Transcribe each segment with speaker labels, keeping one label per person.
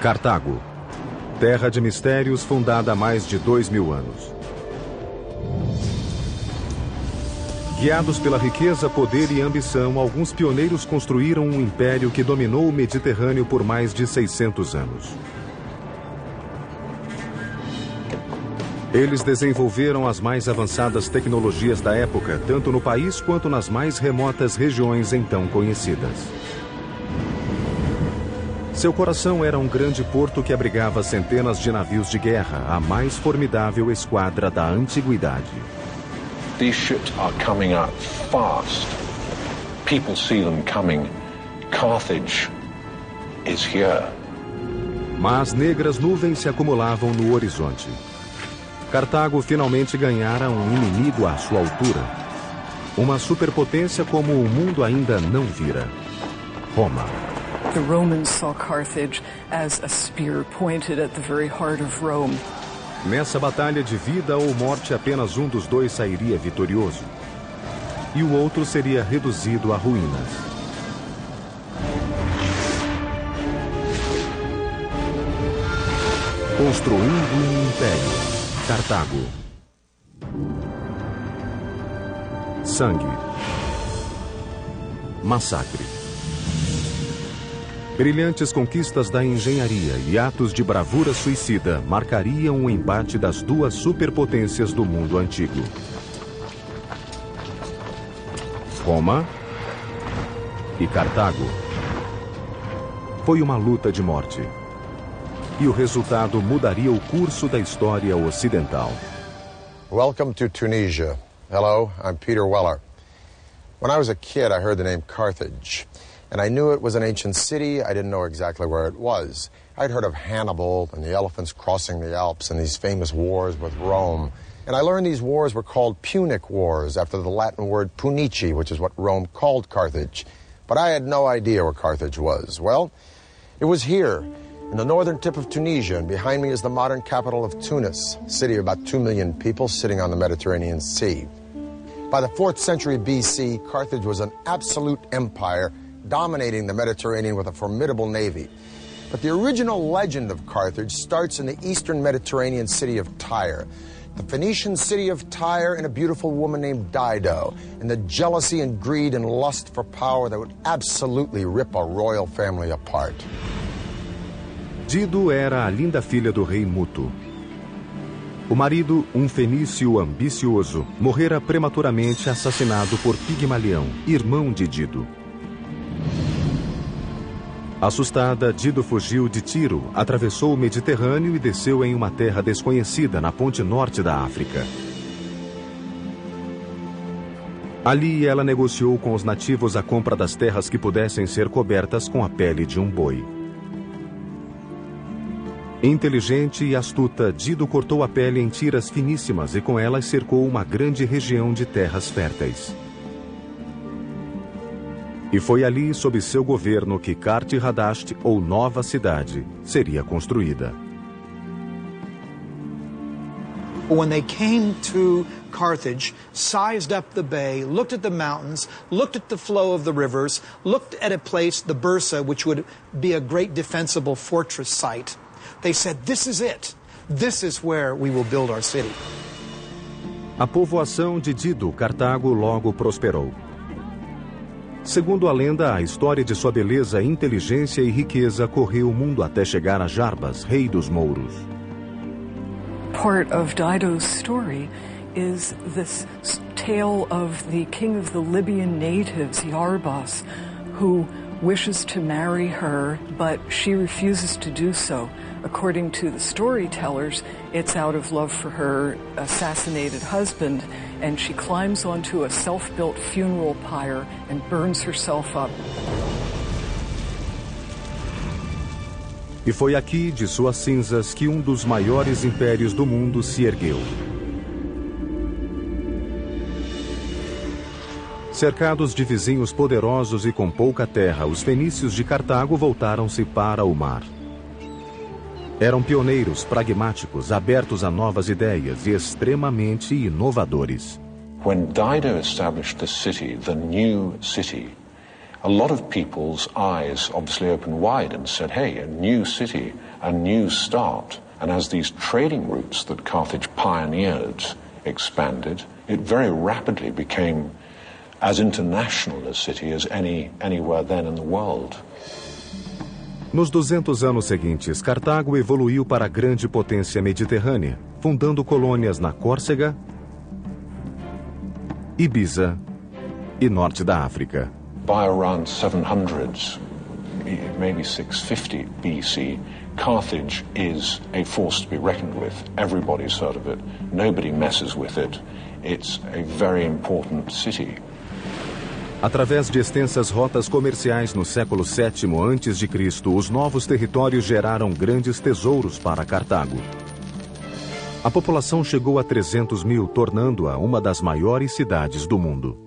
Speaker 1: Cartago, terra de mistérios fundada há mais de 2000 anos. Guiados pela riqueza, poder e ambição, alguns pioneiros construíram um império que dominou o Mediterrâneo por mais de 600 anos. Eles desenvolveram as mais avançadas tecnologias da época, tanto no país quanto nas mais remotas regiões então conhecidas. Seu coração era um grande porto que abrigava centenas de navios de guerra, a mais formidável esquadra da antiguidade.
Speaker 2: These ships are coming up fast. People see them coming. Carthage is here.
Speaker 1: Mas negras nuvens se acumulavam no horizonte. Cartago finalmente ganhara um inimigo à sua altura. Uma superpotência como o mundo ainda não vira. Roma.
Speaker 3: The Romans saw Carthage as a spear pointed at the very heart of Rome.
Speaker 1: Nessa batalha de vida ou morte, apenas um dos dois sairia vitorioso. E o outro seria reduzido a ruínas. Construindo um império. Cartago. Sangue. Massacre. Brilhantes conquistas da engenharia e atos de bravura suicida marcariam o embate das duas superpotências do mundo antigo. Roma e Cartago. Foi uma luta de morte. E o resultado mudaria o curso da história ocidental.
Speaker 4: Welcome to Tunisia. Hello, I'm Peter Weller. When I was a kid, I heard the name Carthage. And I knew it was an ancient city. I didn't know exactly where it was. I'd heard of Hannibal and the elephants crossing the Alps and these famous wars with Rome. And I learned these wars were called Punic Wars, after the Latin word punici, which is what Rome called Carthage. But I had no idea where Carthage was. Well, it was here, in the northern tip of Tunisia, and behind me is the modern capital of Tunis, a city of about 2 million people sitting on the Mediterranean Sea. By the 4th century BC, Carthage was an absolute empire, dominating the Mediterranean with a formidable navy. But the original legend of Carthage starts in the eastern Mediterranean city of Tyre. The Phoenician city of Tyre and a beautiful woman named Dido, and the jealousy and greed and lust for power that would absolutely rip a royal family apart.
Speaker 1: Dido era a linda filha do rei Muto. O marido, um fenício ambicioso, morrera prematuramente assassinado por Pigmalião, irmão de Dido. Assustada, Dido fugiu de Tiro, atravessou o Mediterrâneo e desceu em uma terra desconhecida na ponte norte da África. Ali ela negociou com os nativos a compra das terras que pudessem ser cobertas com a pele de um boi. Inteligente e astuta, Dido cortou a pele em tiras finíssimas e com elas cercou uma grande região de terras férteis. E foi ali, sob seu governo, que Cart-Hadast, ou Nova Cidade, seria construída.
Speaker 5: When they came to Carthage, sized up the bay, looked at the mountains, looked at the flow of the rivers, looked at a place, the Bursa, which would be a great defensible fortress site, they said, this is it. This is where we will build our city.
Speaker 1: A povoação de Dido, Cartago, logo prosperou. Segundo a lenda, a história de sua beleza, inteligência e riqueza correu o mundo até chegar a Jarbas, rei dos mouros.
Speaker 3: Part of Dido's story is this tale of the king of the Libyan natives, Jarbas, who wishes to marry her, but she refuses to do so. According to the storytellers, it's out of love for her assassinated husband, and she climbs onto a self-built funeral pyre and burns herself up.
Speaker 1: E foi aqui, de suas cinzas, que um dos maiores impérios do mundo se ergueu. Cercados de vizinhos poderosos e com pouca terra, os fenícios de Cartago voltaram-se para o mar. Eram pioneiros, pragmáticos, abertos a novas ideias e extremamente inovadores.
Speaker 2: When Dido established the city, the new city, a lot of people's eyes obviously opened wide and said, hey, a new city, a new start. And as these trading routes that Carthage pioneered expanded, it very rapidly became as international a city as anywhere then in the world.
Speaker 1: Nos 200 anos seguintes, Cartago evoluiu para a grande potência mediterrânea, fundando colônias na Córcega, Ibiza e norte da África.
Speaker 2: By around 700, maybe 650 BC, Carthage is a force to be reckoned with. Everybody's heard of it. Nobody messes with it. It's a very important city.
Speaker 1: Através de extensas rotas comerciais no século VII a.C., os novos territórios geraram grandes tesouros para Cartago. A população chegou a 300 mil, tornando-a uma das maiores cidades do mundo.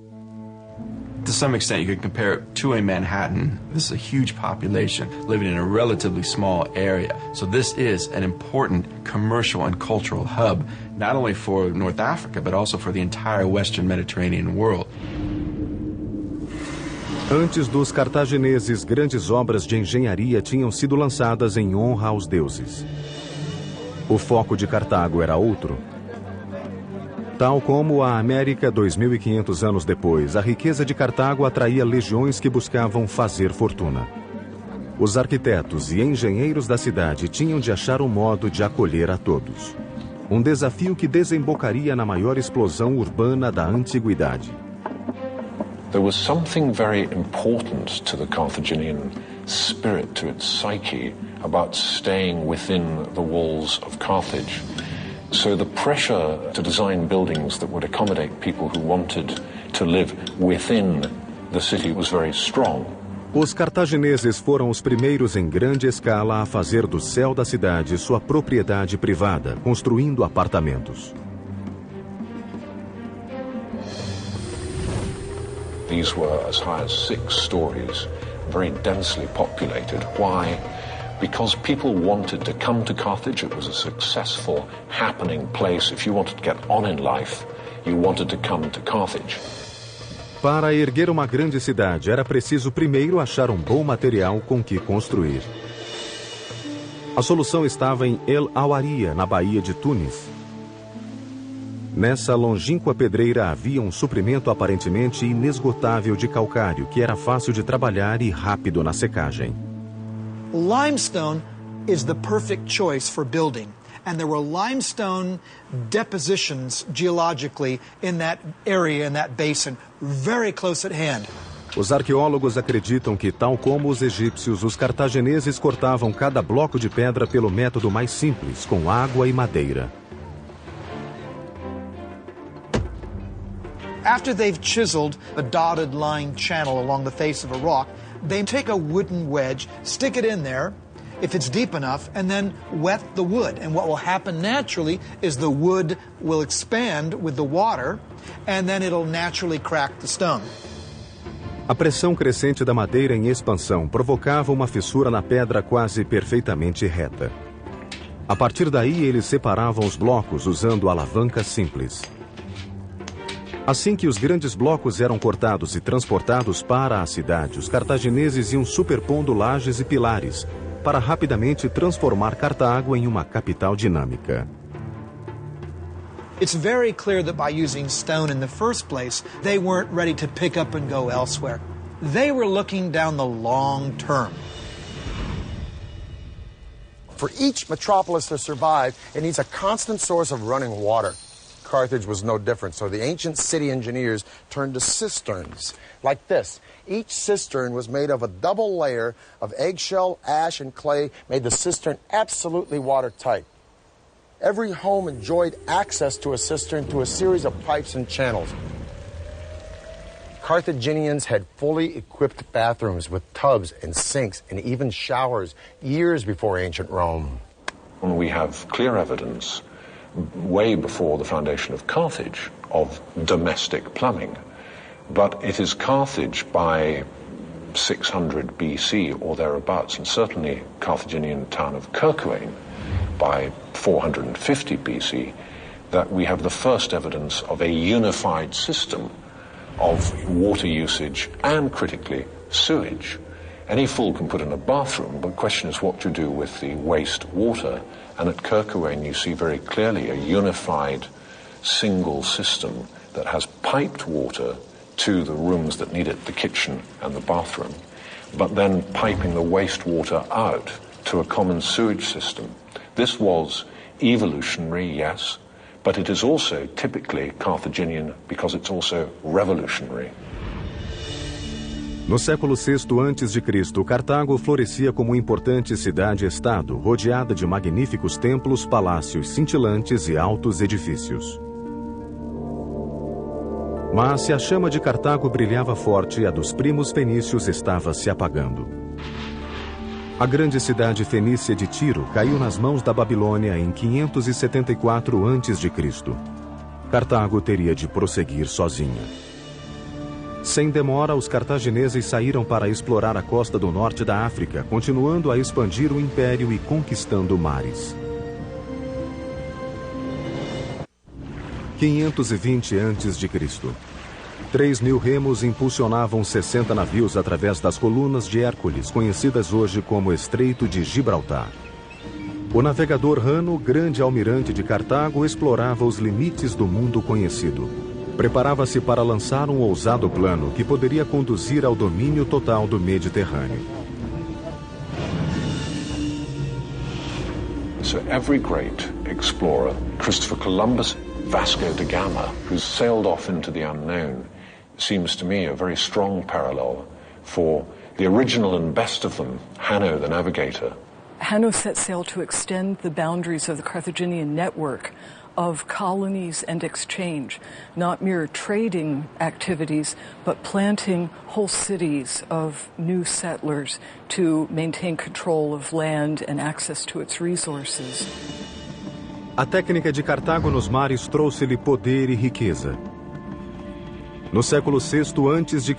Speaker 6: To some extent, you could compare it to a Manhattan. This is a huge population living in a relatively small area. So this is an important commercial and cultural hub, not only for North Africa, but also for the entire Western Mediterranean world.
Speaker 1: Antes dos cartagineses, grandes obras de engenharia tinham sido lançadas em honra aos deuses. O foco de Cartago era outro. Tal como a América 2.500 anos depois, a riqueza de Cartago atraía legiões que buscavam fazer fortuna. Os arquitetos e engenheiros da cidade tinham de achar um modo de acolher a todos. Um desafio que desembocaria na maior explosão urbana da antiguidade.
Speaker 2: There was something very important to the Carthaginian spirit, to its psyche, about staying within the walls of Carthage. So the pressure to design buildings that would accommodate people who wanted to live within the city was very strong.
Speaker 1: Os cartagineses foram os primeiros em grande escala a fazer do céu da cidade sua propriedade privada, construindo apartamentos.
Speaker 2: These were as high as 6 stories, very densely populated. Why? Because people wanted to come to Carthage. It was a successful, happening place. If you wanted to get on in life, you wanted to come to Carthage.
Speaker 1: Para erguer uma grande cidade, era preciso primeiro achar um bom material com que construir. A solução estava em El Awaria, na Baía de Túnez. Nessa longínqua pedreira havia um suprimento aparentemente inesgotável de calcário, que era fácil de trabalhar e rápido na secagem.
Speaker 5: Limestone is the perfect choice for building. And there were limestone depositions geologically in that area, in that basin, very close at hand.
Speaker 1: Os arqueólogos acreditam que, tal como os egípcios, os cartagineses cortavam cada bloco de pedra pelo método mais simples, com água e madeira.
Speaker 5: After they've chiseled a dotted line channel along the face of a rock, they take a wooden wedge, stick it in there, if it's deep enough, and then wet the wood. And what will happen naturally is the wood will expand with the water, and then it'll naturally crack the stone.
Speaker 1: A pressão crescente da madeira em expansão provocava uma fissura na pedra quase perfeitamente reta. A partir daí, eles separavam os blocos usando alavancas simples. Assim que os grandes blocos eram cortados e transportados para a cidade, os cartagineses iam superpondo lajes e pilares, para rapidamente transformar Cartago em uma capital dinâmica.
Speaker 5: It's very clear that by using stone in the first place, they weren't ready to pick up and go elsewhere. They were looking down the long term.
Speaker 4: For each metropolis to survive, it needs a constant source of running water. Carthage was no different, so the ancient city engineers turned to cisterns, like this. Each cistern was made of a double layer of eggshell, ash, and clay, made the cistern absolutely watertight. Every home enjoyed access to a cistern through a series of pipes and channels. Carthaginians had fully equipped bathrooms with tubs and sinks and even showers years before ancient Rome.
Speaker 2: We have clear evidence way before the foundation of Carthage of domestic plumbing. But it is Carthage by 600 BC or thereabouts, and certainly Carthaginian town of Kirkuane by 450 BC, that we have the first evidence of a unified system of water usage and, critically, sewage. Any fool can put in a bathroom, but the question is what to do with the waste water. And at Kerkewijn you see very clearly a unified single system that has piped water to the rooms that need it, the kitchen and the bathroom, but then piping the wastewater out to a common sewage system. This was evolutionary, yes, but it is also typically Carthaginian because it's also revolutionary.
Speaker 1: No século VI a.C., Cartago florescia como importante cidade-estado, rodeada de magníficos templos, palácios cintilantes e altos edifícios. Mas se a chama de Cartago brilhava forte, a dos primos fenícios estava se apagando. A grande cidade fenícia de Tiro caiu nas mãos da Babilônia em 574 a.C. Cartago teria de prosseguir sozinha. Sem demora, os cartagineses saíram para explorar a costa do norte da África, continuando a expandir o império e conquistando mares. 520 a.C. 3.000 remos impulsionavam 60 navios através das colunas de Hércules, conhecidas hoje como Estreito de Gibraltar. O navegador Rano, grande almirante de Cartago, explorava os limites do mundo conhecido. Preparava-se para lançar um ousado plano que poderia conduzir ao domínio total do Mediterrâneo.
Speaker 2: So every great explorer, Christopher Columbus, Vasco da Gama, who sailed off into the unknown, seems to me a very strong parallel for the original and best of them, Hanno the navigator.
Speaker 3: Hanno set sail to extend the boundaries of the Carthaginian network of colonies and exchange, not mere trading activities, but planting whole cities of new settlers to maintain control of land and access to its resources.
Speaker 1: A técnica de Cartago nos mares trouxe-lhe poder e riqueza. No século VI a.C.,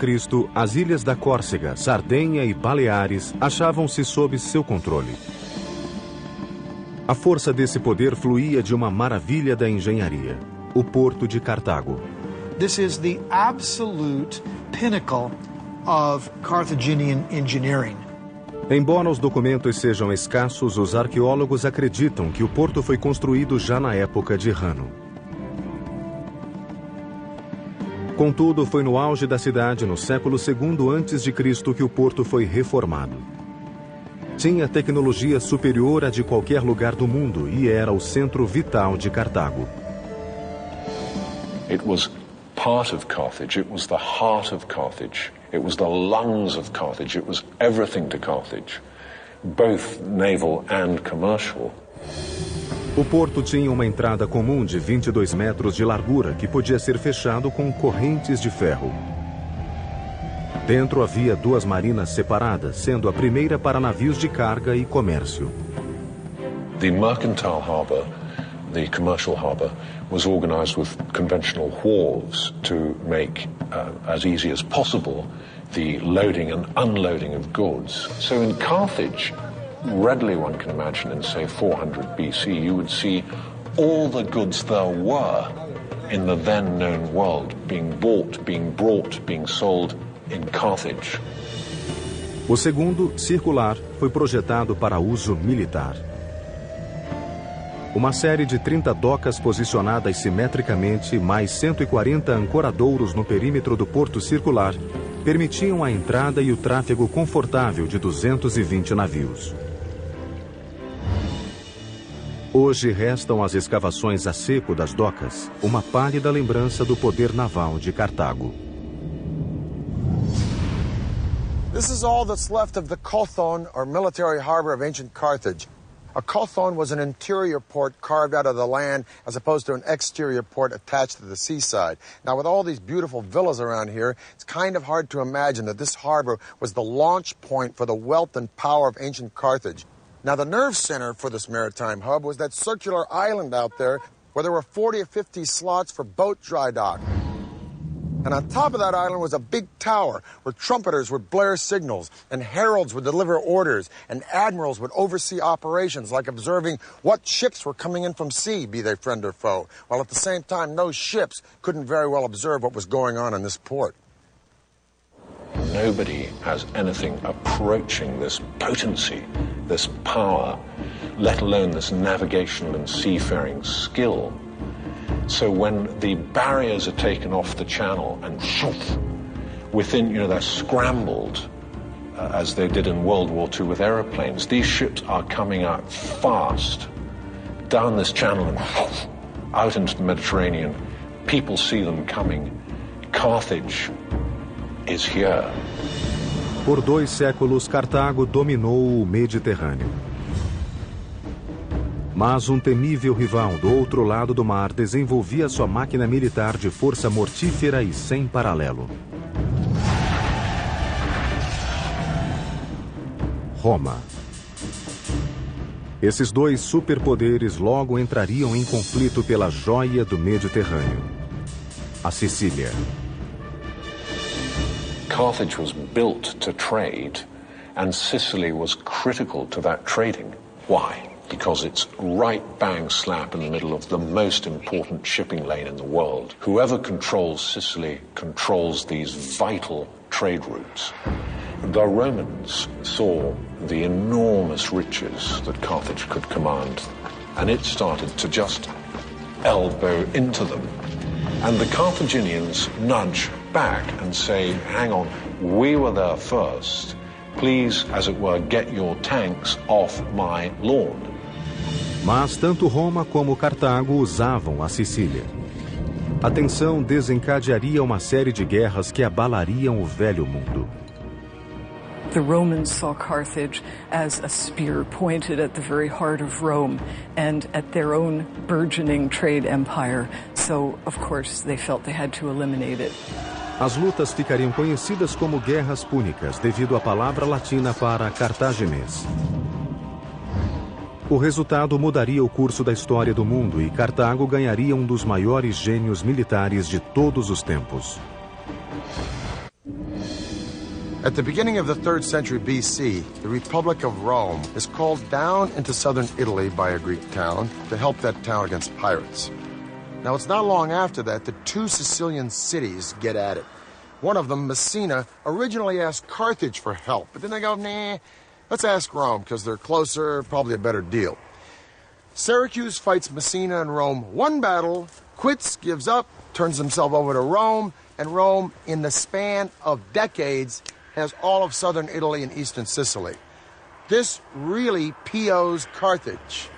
Speaker 1: as ilhas da Córcega, Sardenha e Baleares achavam-se sob seu controle. A força desse poder fluía de uma maravilha da engenharia, o porto de Cartago.
Speaker 5: This is the absolute pinnacle of Carthaginian engineering.
Speaker 1: Embora os documentos sejam escassos, os arqueólogos acreditam que o porto foi construído já na época de Rano. Contudo, foi no auge da cidade, no século II a.C., que o porto foi reformado. Tinha tecnologia superior à de qualquer lugar do mundo e era o centro vital de Cartago.
Speaker 2: It was part of Carthage, it was the heart of Carthage, it was the lungs of Carthage, it was everything to Carthage, both naval and commercial.
Speaker 1: O porto tinha uma entrada comum de 22 metros de largura que podia ser fechado com correntes de ferro. Dentro havia duas marinas separadas, sendo a primeira para navios de carga e comércio.
Speaker 2: The mercantile harbour, the commercial harbour, was organized with conventional wharves to make as easy as possible the loading and unloading of goods. So in Carthage, readily one can imagine in, say, 400 BC, you would see all the goods there were in the then known world being bought, being brought, being sold in Carthage.
Speaker 1: O segundo, circular, foi projetado para uso militar. Uma série de 30 docas posicionadas simetricamente, mais 140 ancoradouros no perímetro do porto circular, permitiam a entrada e o tráfego confortável de 220 navios. Hoje restam as escavações a seco das docas, uma pálida lembrança do poder naval de Cartago.
Speaker 4: This is all that's left of the Kothon, or military harbor of ancient Carthage. A kothon was an interior port carved out of the land as opposed to an exterior port attached to the seaside. Now, with all these beautiful villas around here, it's kind of hard to imagine that this harbor was the launch point for the wealth and power of ancient Carthage. Now, the nerve center for this maritime hub was that circular island out there where there were 40 or 50 slots for boat dry dock. And on top of that island was a big tower where trumpeters would blare signals and heralds would deliver orders and admirals would oversee operations like observing what ships were coming in from sea, be they friend or foe, while at the same time those ships couldn't very well observe what was going on in this port.
Speaker 2: Nobody has anything approaching this potency, this power, let alone this navigational and seafaring skill. So when the barriers are taken off the channel and within, they're scrambled, as they did in World War II with aeroplanes, these ships are coming out fast down this channel and out into the Mediterranean. People see them coming. Carthage is here.
Speaker 1: Por 2 séculos, Cartago dominou o Mediterrâneo. Mas um temível rival do outro lado do mar desenvolvia sua máquina militar de força mortífera e sem paralelo. Roma. Esses 2 superpoderes logo entrariam em conflito pela joia do Mediterrâneo, a Sicília.
Speaker 2: Carthage was built to trade, and Sicily was critical to that trading. Why? Because it's right bang slap in the middle of the most important shipping lane in the world. Whoever controls Sicily controls these vital trade routes. The Romans saw the enormous riches that Carthage could command, and it started to just elbow into them. And the Carthaginians nudge back and say, hang on, we were there first. Please, as it were, get your tanks off my lawn.
Speaker 1: Mas tanto Roma como Cartago usavam a Sicília. A tensão desencadearia uma série de guerras que abalariam o velho mundo.
Speaker 3: The Romans saw Carthage as a spear pointed at the very heart of Rome and at their own burgeoning trade empire. So, of course, they felt they had to eliminate it.
Speaker 1: As lutas ficariam conhecidas como guerras púnicas, devido à palavra latina para cartaginês. O resultado mudaria o curso da história do mundo e Cartago ganharia um dos maiores gênios militares de todos os tempos.
Speaker 4: At the beginning of the 3rd century BC, the Republic of Rome is called down into southern Italy by a Greek town to help that town against pirates. Now, it's not long after that 2 Sicilian cities get at it. One of them, Messina, originally asked Carthage for help, but then they go, nah, let's ask Rome, because they're closer, probably a better deal. Syracuse fights Messina and Rome 1 battle, quits, gives up, turns himself over to Rome, and Rome, in the span of decades, has all of southern Italy and eastern Sicily. This really POs Carthage,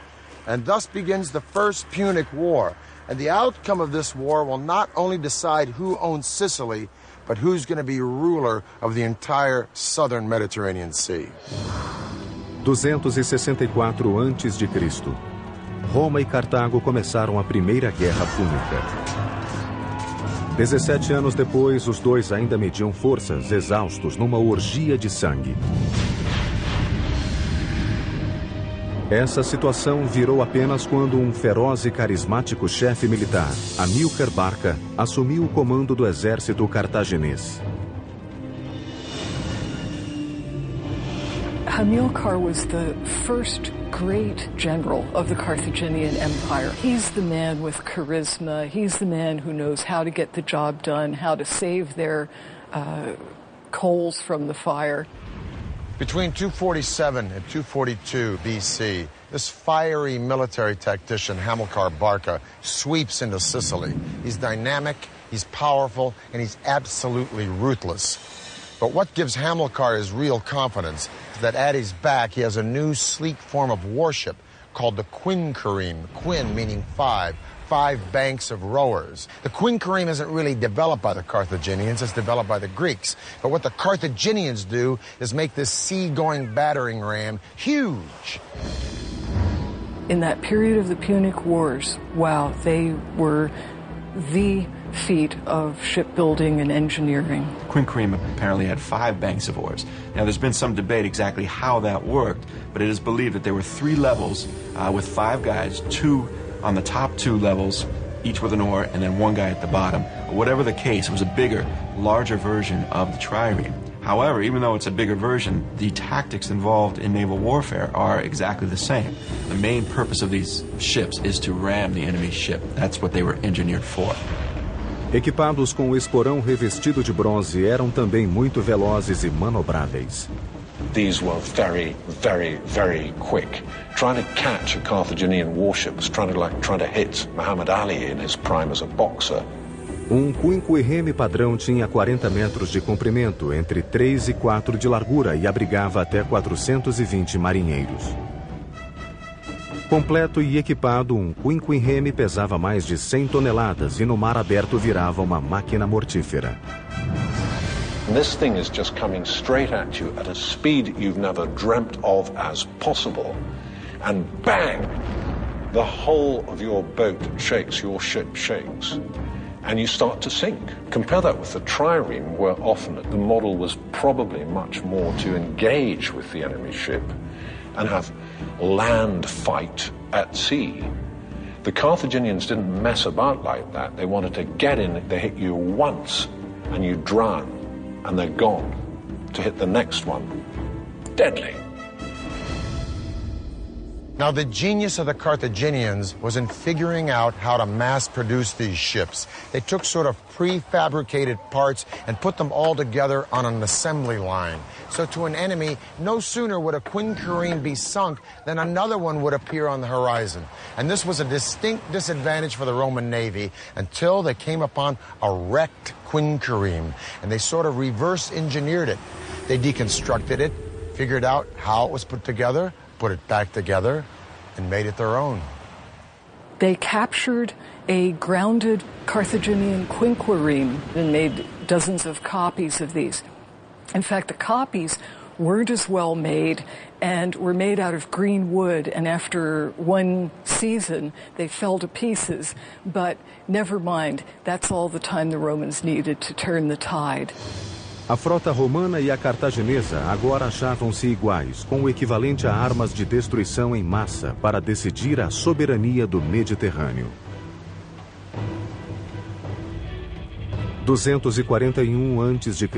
Speaker 4: and thus begins the First Punic War. And the outcome of this war will not only decide who owns Sicily, but who's going to be ruler of the entire southern Mediterranean Sea.
Speaker 1: 264 a.C. Roma e Cartago começaram a Primeira Guerra Púnica. 17 anos depois, os 2 ainda mediam forças, exaustos numa orgia de sangue. Essa situação virou apenas quando um feroz e carismático chefe militar, Amílcar Barca, assumiu o comando do exército cartaginês.
Speaker 3: Hamilcar was the first great general of the Carthaginian Empire. He's the man with charisma. He's the man who knows how to get the job done, how to save their coals from the fire.
Speaker 4: Between 247 and 242 BC, this fiery military tactician, Hamilcar Barca, sweeps into Sicily. He's dynamic, he's powerful, and he's absolutely ruthless. But what gives Hamilcar his real confidence is that at his back he has a new sleek form of warship called the quinquereme, quin meaning 5 banks of rowers. The quinquereme isn't really developed by the Carthaginians, it's developed by the Greeks. But what the Carthaginians do is make this sea-going battering ram huge.
Speaker 3: In that period of the Punic Wars, wow, they were the feat of shipbuilding and engineering.
Speaker 6: Quinquereme apparently had 5 banks of oars. Now, there's been some debate exactly how that worked, but it is believed that there were 3 levels with 5 guys, 2 on the top 2 levels, each with an oar, and then 1 guy at the bottom. Whatever the case, it was a bigger, larger version of the trireme. However, even though it's a bigger version, the tactics involved in naval warfare are exactly the same. The main purpose of these ships is to ram the enemy's ship. That's what they were engineered for.
Speaker 1: Equipados com o esporão revestido de bronze, eram também muito velozes e manobráveis.
Speaker 2: These were very, very, very quick. Trying to catch a Carthaginian warship was trying to hit Muhammad Ali in his prime as a boxer.
Speaker 1: Um quinquirreme padrão tinha 40 metros de comprimento, entre 3 e 4 de largura e abrigava até 420 marinheiros. Completo e equipado, um quinquirreme pesava mais de 100 toneladas e no mar aberto virava uma máquina mortífera.
Speaker 2: This thing is just coming straight at you at a speed you've never dreamt of as possible. And bang! The whole of your boat shakes, your ship shakes. And you start to sink. Compare that with the trireme, where often the model was probably much more to engage with the enemy ship and have land fight at sea. The Carthaginians didn't mess about like that. They wanted to get in, they hit you once and you drown and they're gone. To hit the next one, deadly.
Speaker 4: Now, the genius of the Carthaginians was in figuring out how to mass-produce these ships. They took sort of prefabricated parts and put them all together on an assembly line. So to an enemy, no sooner would a quinquireme be sunk than another one would appear on the horizon. And this was a distinct disadvantage for the Roman Navy until they came upon a wrecked quinquireme, and they sort of reverse-engineered it. They deconstructed it, figured out how it was put together, put it back together, and made it their own.
Speaker 3: They captured a grounded Carthaginian quinquireme and made dozens of copies of these. In fact, the copies weren't as well made and were made out of green wood, and after one season they fell to pieces. But never mind, that's all the time the Romans needed to turn the tide.
Speaker 1: A frota romana e a cartaginesa agora achavam-se iguais, com o equivalente a armas de destruição em massa para decidir a soberania do Mediterrâneo. 241 a.C.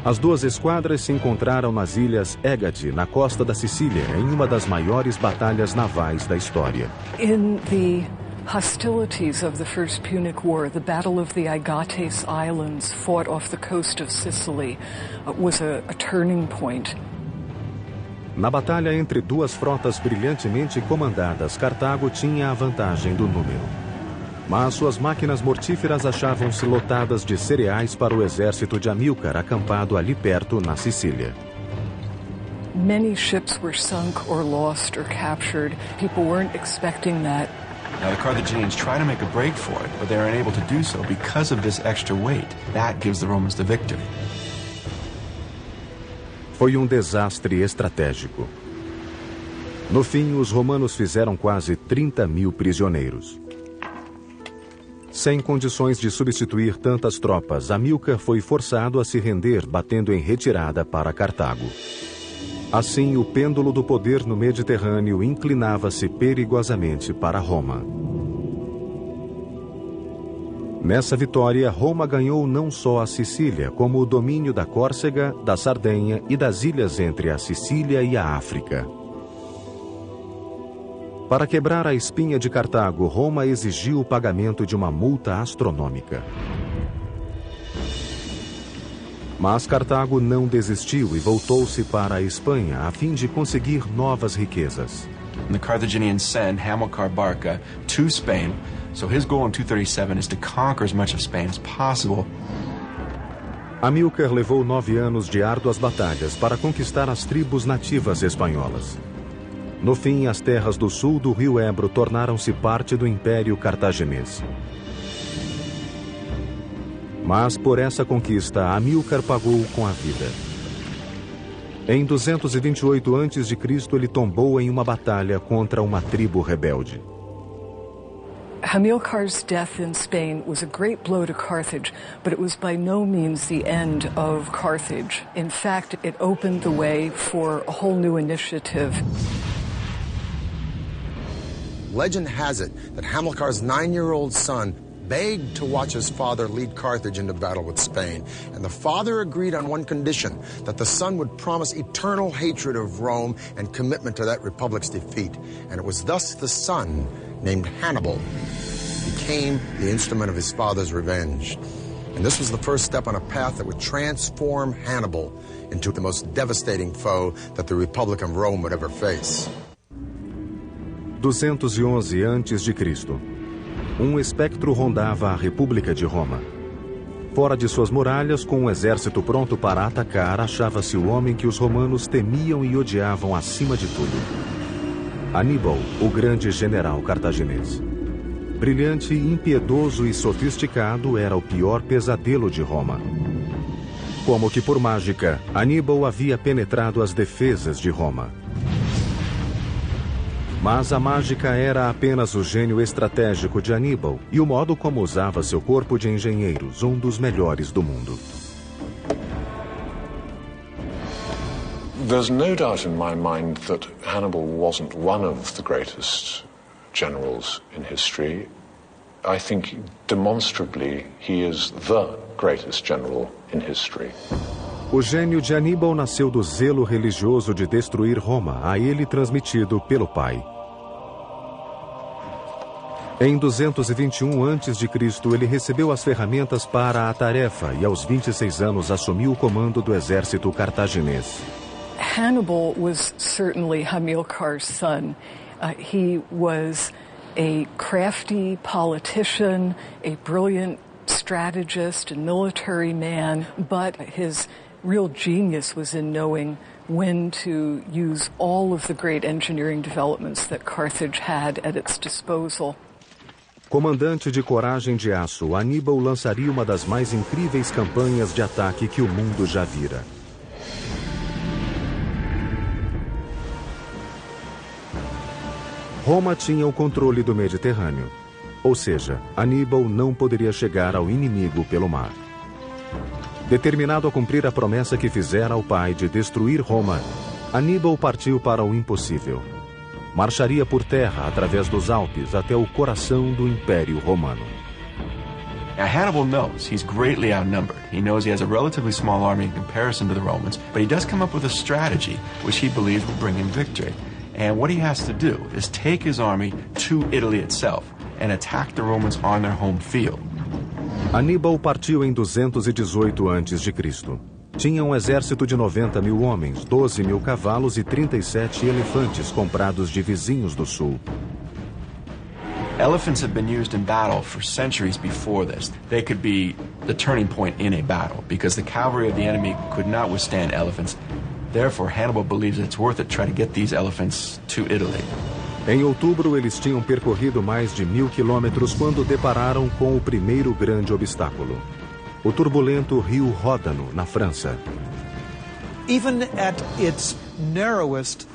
Speaker 1: As duas esquadras se encontraram nas ilhas Egade, na costa da Sicília, em uma das maiores batalhas navais da história.
Speaker 3: In the hostilities of the First Punic War, the Battle of the Agates Islands, fought off the coast of Sicily, was a turning point.
Speaker 1: Na batalha entre duas frotas brilhantemente comandadas, Cartago tinha a vantagem do número. Mas suas máquinas mortíferas achavam-se lotadas de cereais para o exército de Amílcar, acampado ali perto, na Sicília.
Speaker 3: Many ships were sunk or lost or captured. People weren't expecting that.
Speaker 6: Now, the Carthaginians try to make a break for it, but they are unable to do so because of this extra weight. That gives the Romans the victory.
Speaker 1: Foi um desastre estratégico. No fim, os romanos fizeram quase 30.000 prisioneiros. Sem condições de substituir tantas tropas, Amílcar foi forçado a se render, batendo em retirada para Cartago. Assim, o pêndulo do poder no Mediterrâneo inclinava-se perigosamente para Roma. Nessa vitória, Roma ganhou não só a Sicília, como o domínio da Córcega, da Sardenha e das ilhas entre a Sicília e a África. Para quebrar a espinha de Cartago, Roma exigiu o pagamento de uma multa astronômica. Mas Cartago não desistiu e voltou-se para a Espanha a fim de conseguir novas riquezas.
Speaker 6: The Carthaginians send Hamilcar Barca to Spain, so his goal in 237 is to conquer as much of Spain as possible.
Speaker 1: Amílcar levou 9 anos de árduas batalhas para conquistar as tribos nativas espanholas. No fim, as terras do sul do rio Ebro tornaram-se parte do Império Cartaginês. Mas por essa conquista, Amílcar pagou com a vida. Em 228 a.C., ele tombou em uma batalha contra uma tribo rebelde.
Speaker 3: Hamilcar's death in Spain was a great blow to Carthage, but it was by no means the end of Carthage. In fact, it opened the way for a whole new initiative.
Speaker 4: Legend has it that Hamilcar's 9-year-old son begged to watch his father lead Carthage into battle with Spain. And the father agreed on one condition, that the son would promise eternal hatred of Rome and commitment to that republic's defeat. And it was thus the son, named Hannibal, became the instrument of his father's revenge. And this was the first step on a path that would transform Hannibal into the most devastating foe that the Republic of Rome would ever face.
Speaker 1: 211 a.C. Espectro rondava a República de Roma. Fora de suas muralhas, com um exército pronto para atacar, achava-se o homem que os romanos temiam e odiavam acima de tudo. Aníbal, o grande general cartaginês. Brilhante, impiedoso e sofisticado, era o pior pesadelo de Roma. Como que por mágica, Aníbal havia penetrado as defesas de Roma. Mas a mágica era apenas o gênio estratégico de Aníbal e o modo como usava seu corpo de engenheiros, um dos melhores do mundo.
Speaker 2: There's no doubt in my mind that Hannibal wasn't one of the greatest generals in history. I think demonstrably he is the greatest general in history.
Speaker 1: O gênio de Aníbal nasceu do zelo religioso de destruir Roma, a ele transmitido pelo pai. Em 221 a.C., ele recebeu as ferramentas para a tarefa e aos 26 anos assumiu o comando do exército cartaginês.
Speaker 3: Hannibal was certainly Hamilcar's son. He was a crafty politician, a brilliant strategist and military man, but his real genius was in knowing when to use all of the great engineering developments that Carthage had at its disposal.
Speaker 1: Comandante de coragem de aço, Aníbal lançaria uma das mais incríveis campanhas de ataque que o mundo já vira. Roma tinha o controle do Mediterrâneo, ou seja, Aníbal não poderia chegar ao inimigo pelo mar. Determinado a cumprir a promessa que fizera ao pai de destruir Roma, Aníbal partiu para o impossível. Marcharia por terra através dos Alpes até o coração do Império Romano.
Speaker 6: Now, Hannibal knows he's greatly outnumbered. He knows he has a relatively small army in comparison to the Romans, but he does come up with a strategy which he believes will bring him victory. And what he has to do is take his army to Italy itself and attack the Romans on their home field.
Speaker 1: Aníbal partiu em 218 a.C. Tinha um exército de 90.000 homens, 12.000 cavalos e 37 elefantes comprados de vizinhos do sul.
Speaker 6: Elephants have been used in battle for centuries before this. They could be the turning point in a battle because the cavalry of the enemy could not withstand elephants. Therefore, Hannibal believes it's worth it to try to get these elephants to Italy.
Speaker 1: Em outubro, eles tinham percorrido mais de 1.000 quilômetros quando depararam com o primeiro grande obstáculo: o turbulento rio Ródano, na França.
Speaker 5: Even at its narrowest,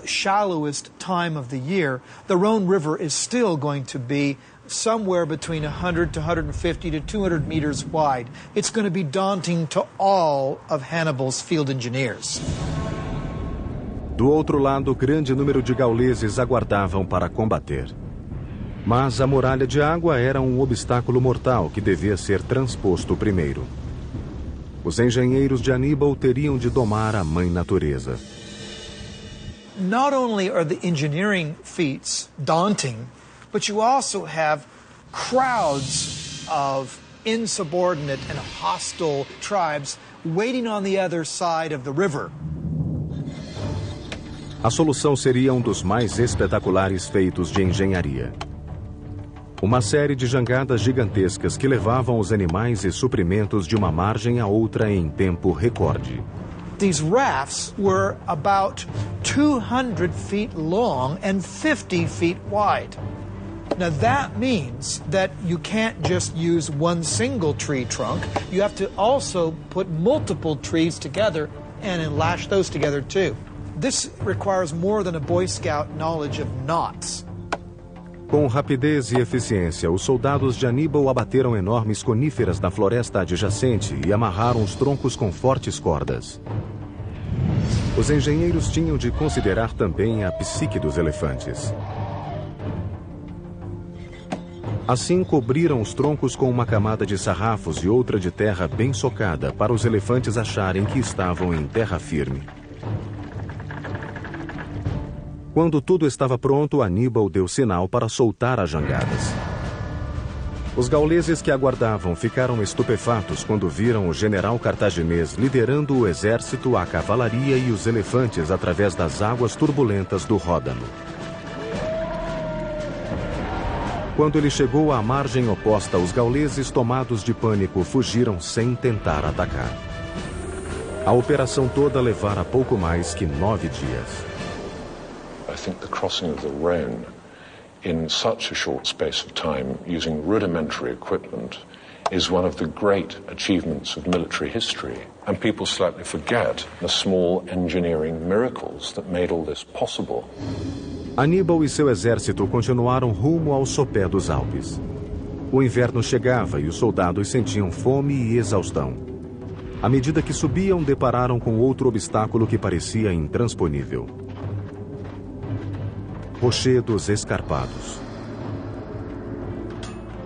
Speaker 5: shallowest time of the year, the Rhone River is still going to be somewhere between 100 to 150 to 200 meters wide. It's going to be daunting to all of Hannibal's field engineers.
Speaker 1: Do outro lado, grande número de gauleses aguardavam para combater. Mas a muralha de água era um obstáculo mortal que devia ser transposto primeiro. Os engenheiros de Aníbal teriam de domar a mãe natureza.
Speaker 5: Not only are the engineering feats daunting, but you also have crowds of insubordinate and hostile tribes waiting on the other side of the river.
Speaker 1: A solução seria um dos mais espetaculares feitos de engenharia. Uma série de jangadas gigantescas que levavam os animais e suprimentos de uma margem a outra em tempo recorde.
Speaker 5: These rafts were about 200 feet long and 50 feet wide. Now that means that you can't just use one single tree trunk. You have to also put multiple trees together and then lash those together too. This requires more than a Boy Scout knowledge of knots.
Speaker 1: Com rapidez e eficiência, os soldados de Aníbal abateram enormes coníferas na floresta adjacente e amarraram os troncos com fortes cordas. Os engenheiros tinham de considerar também a psique dos elefantes. Assim, cobriram os troncos com uma camada de sarrafos e outra de terra bem socada para os elefantes acharem que estavam em terra firme. Quando tudo estava pronto, Aníbal deu sinal para soltar as jangadas. Os gauleses que aguardavam ficaram estupefatos quando viram o general cartaginês liderando o exército, a cavalaria e os elefantes através das águas turbulentas do Ródano. Quando ele chegou à margem oposta, os gauleses, tomados de pânico, fugiram sem tentar atacar. A operação toda levara pouco mais que 9 dias.
Speaker 2: I think the crossing of the Rhone in such a short space of time using rudimentary equipment is one of the great achievements of military history. And people slightly forget the small engineering miracles that made all this possible.
Speaker 1: Aníbal e seu exército continuaram rumo ao sopé dos Alpes. O inverno chegava e os soldados sentiam fome e exaustão. À medida que subiam, depararam com outro obstáculo que parecia intransponível. Rochedos escarpados.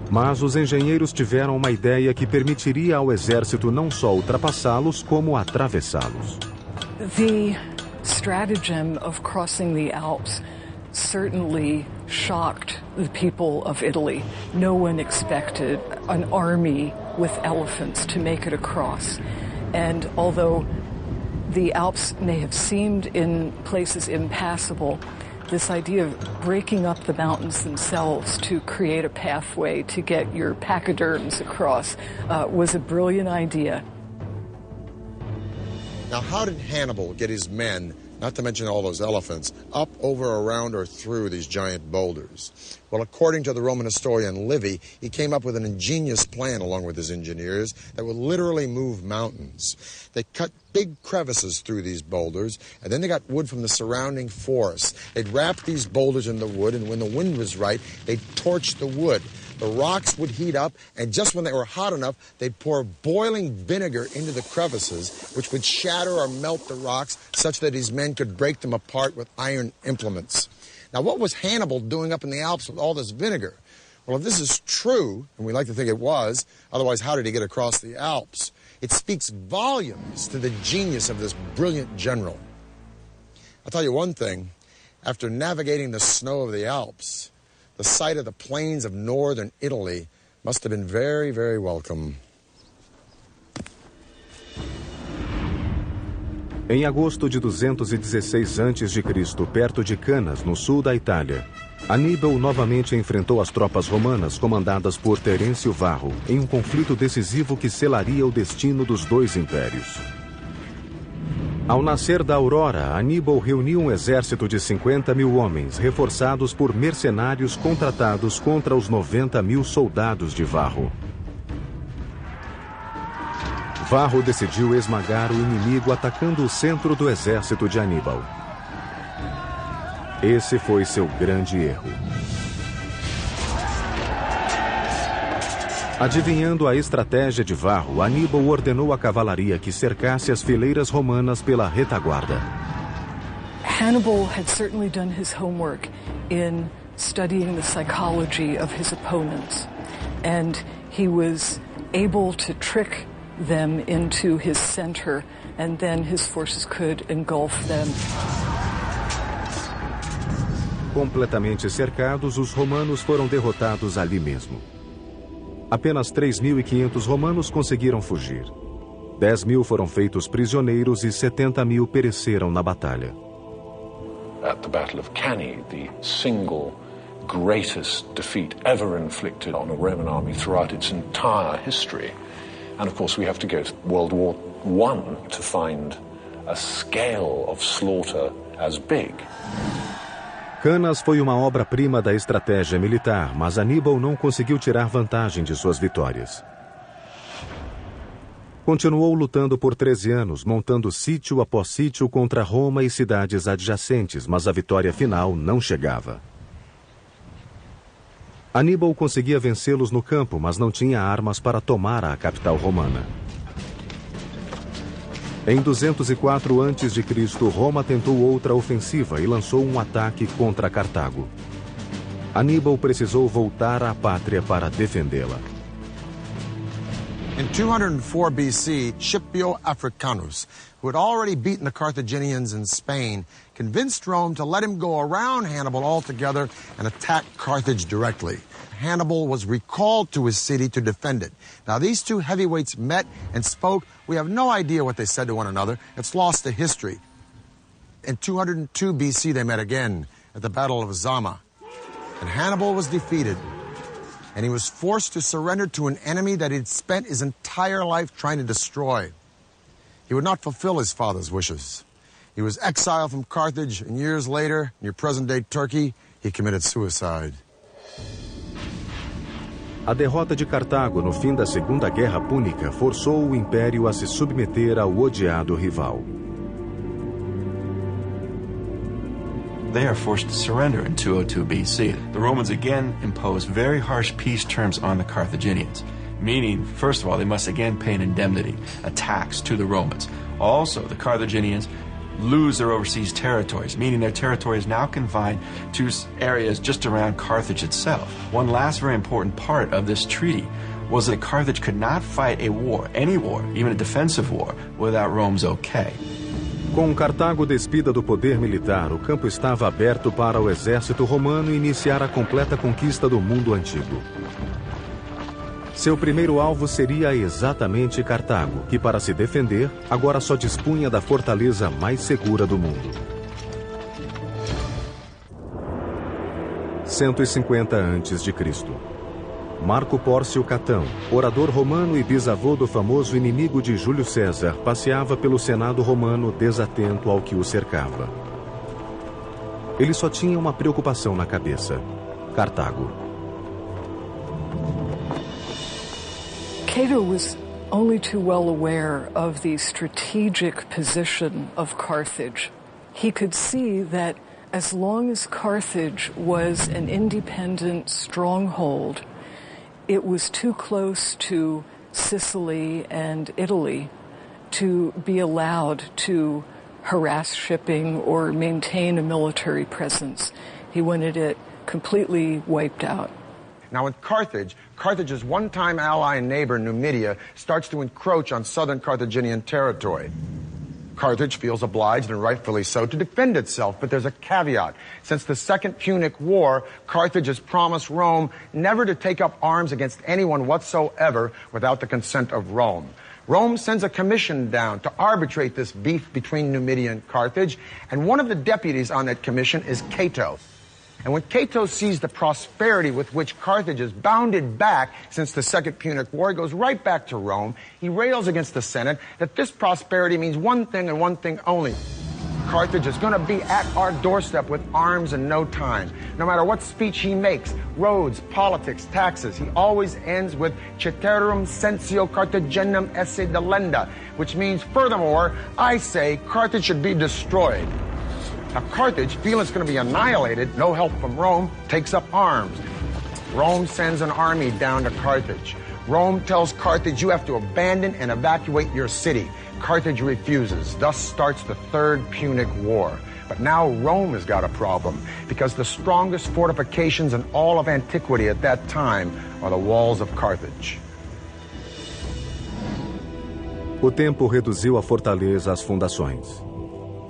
Speaker 1: Mas os engenheiros tiveram uma ideia que permitiria ao exército não só ultrapassá-los, como atravessá-los.
Speaker 3: The stratagem of crossing the Alps certainly shocked the people of Italy. No one expected an army with elephants to make it across. And although the Alps may have seemed in places impassable, this idea of breaking up the mountains themselves to create a pathway to get your pachyderms across was a brilliant idea.
Speaker 4: Now, how did Hannibal get his men, not to mention all those elephants, up, over, around, or through these giant boulders? Well, according to the Roman historian Livy, he came up with an ingenious plan along with his engineers that would literally move mountains. They cut big crevices through these boulders, and then they got wood from the surrounding forest. They'd wrap these boulders in the wood, and when the wind was right, they'd torch the wood. The rocks would heat up, and just when they were hot enough, they'd pour boiling vinegar into the crevices, which would shatter or melt the rocks such that his men could break them apart with iron implements. Now, what was Hannibal doing up in the Alps with all this vinegar? Well, if this is true, and we like to think it was, otherwise how did he get across the Alps? It speaks volumes to the genius of this brilliant general. I'll tell you one thing. After navigating the snow of the Alps, the sight of the plains of northern Italy must have been very, very welcome.
Speaker 1: Em agosto de 216 a.C., perto de Canas, no sul da Itália, Aníbal novamente enfrentou as tropas romanas comandadas por Terêncio Varro em um conflito decisivo que selaria o destino dos dois impérios. Ao nascer da aurora, Aníbal reuniu um exército de 50.000 homens, reforçados por mercenários contratados contra os 90.000 soldados de Varro. Varro decidiu esmagar o inimigo atacando o centro do exército de Aníbal. Esse foi seu grande erro. Adivinhando a estratégia de Varro, Aníbal ordenou à cavalaria que cercasse as fileiras romanas pela retaguarda.
Speaker 3: Hannibal had certainly done his homework in studying the psychology of his opponents, and he was able to trick them into his center, and then his forces could engulf them.
Speaker 1: Completamente cercados, os romanos foram derrotados ali mesmo. Apenas 3.500 romanos conseguiram fugir. 10.000 foram feitos prisioneiros e 70.000 pereceram na batalha.
Speaker 2: At the Battle of Cannae, the single greatest defeat ever inflicted on a Roman army throughout its entire history. And of course we have to go to World War I to find a scale of slaughter as big.
Speaker 1: Canas foi uma obra-prima da estratégia militar, mas Aníbal não conseguiu tirar vantagem de suas vitórias. Continuou lutando por 13 anos, montando sítio após sítio contra Roma e cidades adjacentes, mas a vitória final não chegava. Aníbal conseguia vencê-los no campo, mas não tinha armas para tomar a capital romana. Em 204 a.C., Roma tentou outra ofensiva e lançou um ataque contra Cartago. Aníbal precisou voltar à pátria para defendê-la.
Speaker 4: In 204 BC, Scipio Africanus, who had already beaten the Carthaginians in Spain, convinced Rome to let him go around Hannibal altogether and attack Carthage directly. Hannibal was recalled to his city to defend it. Now, these two heavyweights met and spoke. We have no idea what they said to one another. It's lost to history. In 202 BC, they met again at the Battle of Zama. And Hannibal was defeated. And he was forced to surrender to an enemy that he'd spent his entire life trying to destroy. He would not fulfill his father's wishes. He was exiled from Carthage, and years later, near present-day Turkey, he committed suicide.
Speaker 1: A derrota de Cartago no fim da Segunda Guerra Púnica forçou o império a se submeter ao odiado rival.
Speaker 6: They are forced to surrender in 202 BC. The Romans again impose very harsh peace terms on the Carthaginians, meaning, first of all, they must again pay an indemnity, a tax to the Romans. Also, the Carthaginians lose their overseas territories, meaning their territory is now confined to areas just around Carthage itself. One last very important part of this treaty was that Carthage could not fight a war, any war, even a defensive war, without Rome's okay.
Speaker 1: Com Cartago despida do poder militar, o campo estava aberto para o exército romano iniciar a completa conquista do mundo antigo. Seu primeiro alvo seria exatamente Cartago, que para se defender, agora só dispunha da fortaleza mais segura do mundo. 150 a.C. Marco Pórcio Catão, orador romano e bisavô do famoso inimigo de Júlio César, passeava pelo Senado romano desatento ao que o cercava. Ele só tinha uma preocupação na cabeça: Cartago.
Speaker 3: Cato was only too well aware of the strategic position of Carthage. He could see that as long as Carthage was an independent stronghold, it was too close to Sicily and Italy to be allowed to harass shipping or maintain a military presence. He wanted it completely wiped out.
Speaker 4: Now in Carthage's one-time ally and neighbor, Numidia, starts to encroach on southern Carthaginian territory. Carthage feels obliged, and rightfully so, to defend itself, but there's a caveat. Since the Second Punic War, Carthage has promised Rome never to take up arms against anyone whatsoever without the consent of Rome. Rome sends a commission down to arbitrate this beef between Numidia and Carthage, and one of the deputies on that commission is Cato. And when Cato sees the prosperity with which Carthage has bounded back since the Second Punic War, he goes right back to Rome. He rails against the Senate that this prosperity means one thing and one thing only: Carthage is going to be at our doorstep with arms in no time. No matter what speech he makes, roads, politics, taxes, he always ends with ceterum censeo Carthaginum esse delenda, which means, furthermore, I say Carthage should be destroyed. Now, Carthage, feeling it's going to be annihilated, no help from Rome, takes up arms. Rome sends an army down to Carthage. Rome tells Carthage, you have to abandon and evacuate your city. Carthage refuses. Thus starts the Third Punic War. But now Rome has got a problem, because the strongest fortifications in all of antiquity at that time are the walls of Carthage.
Speaker 1: O tempo reduziu a fortaleza às fundações.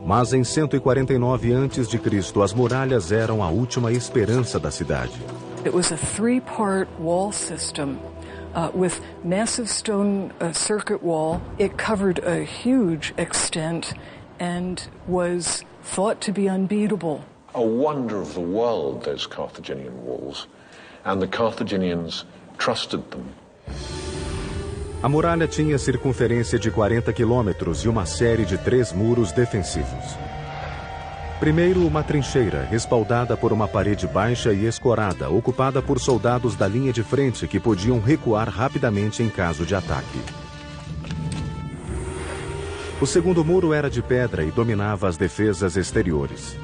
Speaker 1: Mas em 149 a.C., as muralhas eram a última esperança da cidade.
Speaker 3: It was a three-part wall system with massive stone circuit wall. It covered a huge extent and was thought to be unbeatable.
Speaker 2: A wonder of the world, those Carthaginian walls, and the Carthaginians trusted them.
Speaker 1: A muralha tinha circunferência de 40 quilômetros e uma série de 3 muros defensivos. Primeiro, uma trincheira, respaldada por uma parede baixa e escorada, ocupada por soldados da linha de frente que podiam recuar rapidamente em caso de ataque. O segundo muro era de pedra e dominava as defesas exteriores.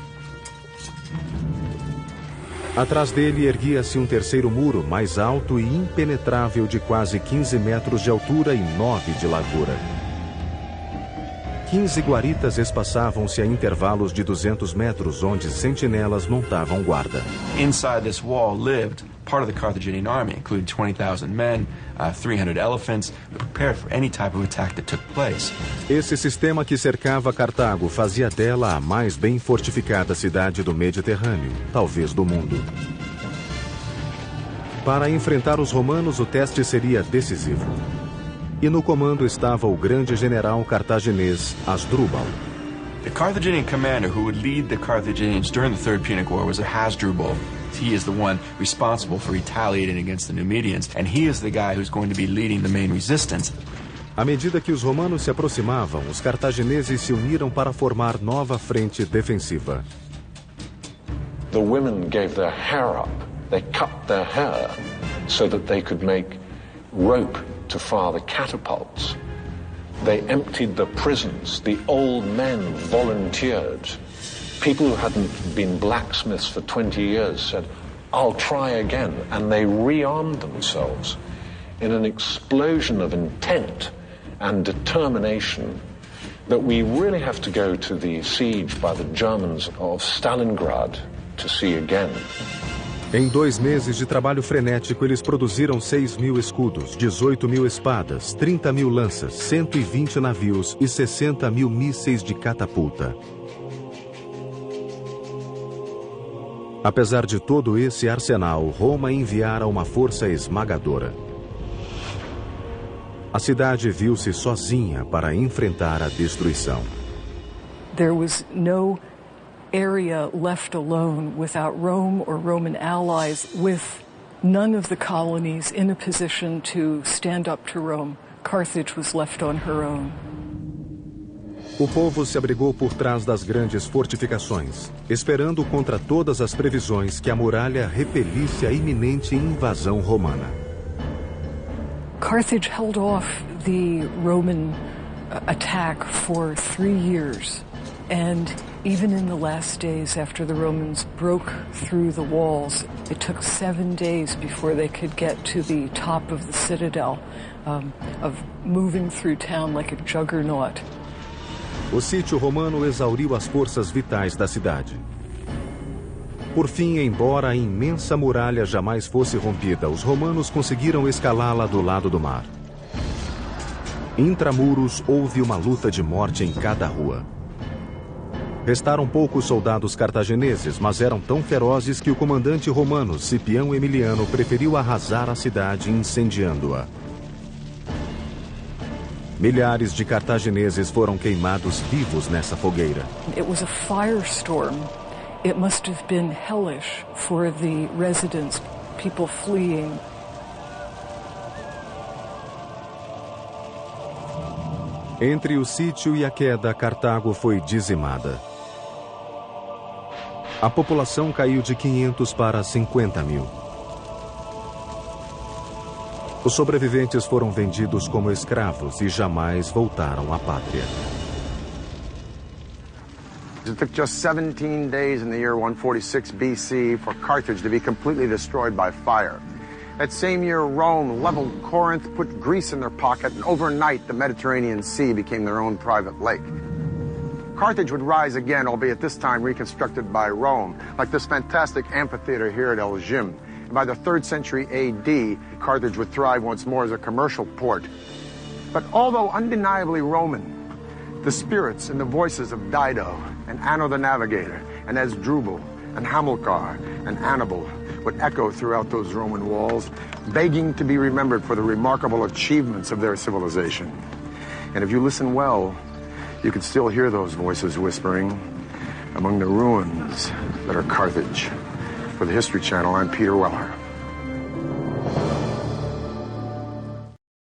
Speaker 1: Atrás dele erguia-se um terceiro muro, mais alto e impenetrável, de quase 15 metros de altura e 9 de largura. 15 guaritas espaçavam-se a intervalos de 200 metros, onde sentinelas montavam guarda.
Speaker 6: Inside this wall lived part of the Carthaginian army, including 20,000 men, 300 elephants, prepared for any type of attack that took place.
Speaker 1: Esse sistema que cercava Cartago fazia dela a mais bem fortificada cidade do Mediterrâneo, talvez do mundo. Para enfrentar os romanos, o teste seria decisivo. E no comando estava o grande general cartaginês Asdrubal.
Speaker 6: The Carthaginian commander who would lead the Carthaginians during the Third Punic War was Hasdrubal. He is the one responsible for retaliating against the Numidians, and he is the guy who's going to be leading the main resistance.
Speaker 1: À medida que os romanos se aproximavam, os cartagineses se uniram para formar nova frente defensiva.
Speaker 2: The women gave their hair up. They cut their hair so that they could make rope to fire the catapults. They emptied the prisons. The old men volunteered. People who hadn't been blacksmiths for 20 years said, I'll try again. And they rearmed themselves in an explosion of intent and determination that we really have to go to the siege by the Germans of Stalingrad to see again.
Speaker 1: Em 2 meses de trabalho frenético, eles produziram 6.000 escudos, 18.000 espadas, 30.000 lanças, 120 navios e 60.000 mísseis de catapulta. Apesar de todo esse arsenal, Roma enviara uma força esmagadora. A cidade viu-se sozinha para enfrentar a destruição.
Speaker 3: There was no area left alone without Rome or Roman allies, with none of the colonies in a position to stand up to Rome. Carthage was left on her own.
Speaker 1: O povo se abrigou por trás das grandes fortificações, esperando contra todas as previsões que a muralha repelisse a iminente invasão romana.
Speaker 3: Carthage held off the Roman attack for 3 years, and even in the last days after the Romans broke through the walls, it took 7 days before they could get to the top of the citadel, of moving through town like a juggernaut.
Speaker 1: O sítio romano exauriu as forças vitais da cidade. Por fim, embora a imensa muralha jamais fosse rompida, os romanos conseguiram escalá-la do lado do mar. Intramuros, houve uma luta de morte em cada rua. Restaram poucos soldados cartagineses, mas eram tão ferozes que o comandante romano, Cipião Emiliano, preferiu arrasar a cidade incendiando-a. Milhares de cartagineses foram queimados vivos nessa fogueira.
Speaker 3: It was a firestorm. It must have been hellish for the residents, people fleeing.
Speaker 1: Entre o sítio e a queda, Cartago foi dizimada. A população caiu de 500 para 50.000. Os sobreviventes foram vendidos como escravos e jamais voltaram à pátria.
Speaker 4: It took just 17 days in the year 146 BC for Carthage to be completely destroyed by fire. That same year, Rome leveled Corinth, put Greece in their pocket, and overnight the Mediterranean Sea became their own private lake. Carthage would rise again, albeit this time reconstructed by Rome, like this fantastic amphitheater here at El Jim. And by the 3rd century AD, Carthage would thrive once more as a commercial port. But although undeniably Roman, the spirits and the voices of Dido and Anno the Navigator and Asdrubal and Hamilcar and Hannibal would echo throughout those Roman walls, begging to be remembered for the remarkable achievements of their civilization. And if you listen well, you can still hear those voices whispering among the ruins that are Carthage. For the History Channel, I'm Peter Weller.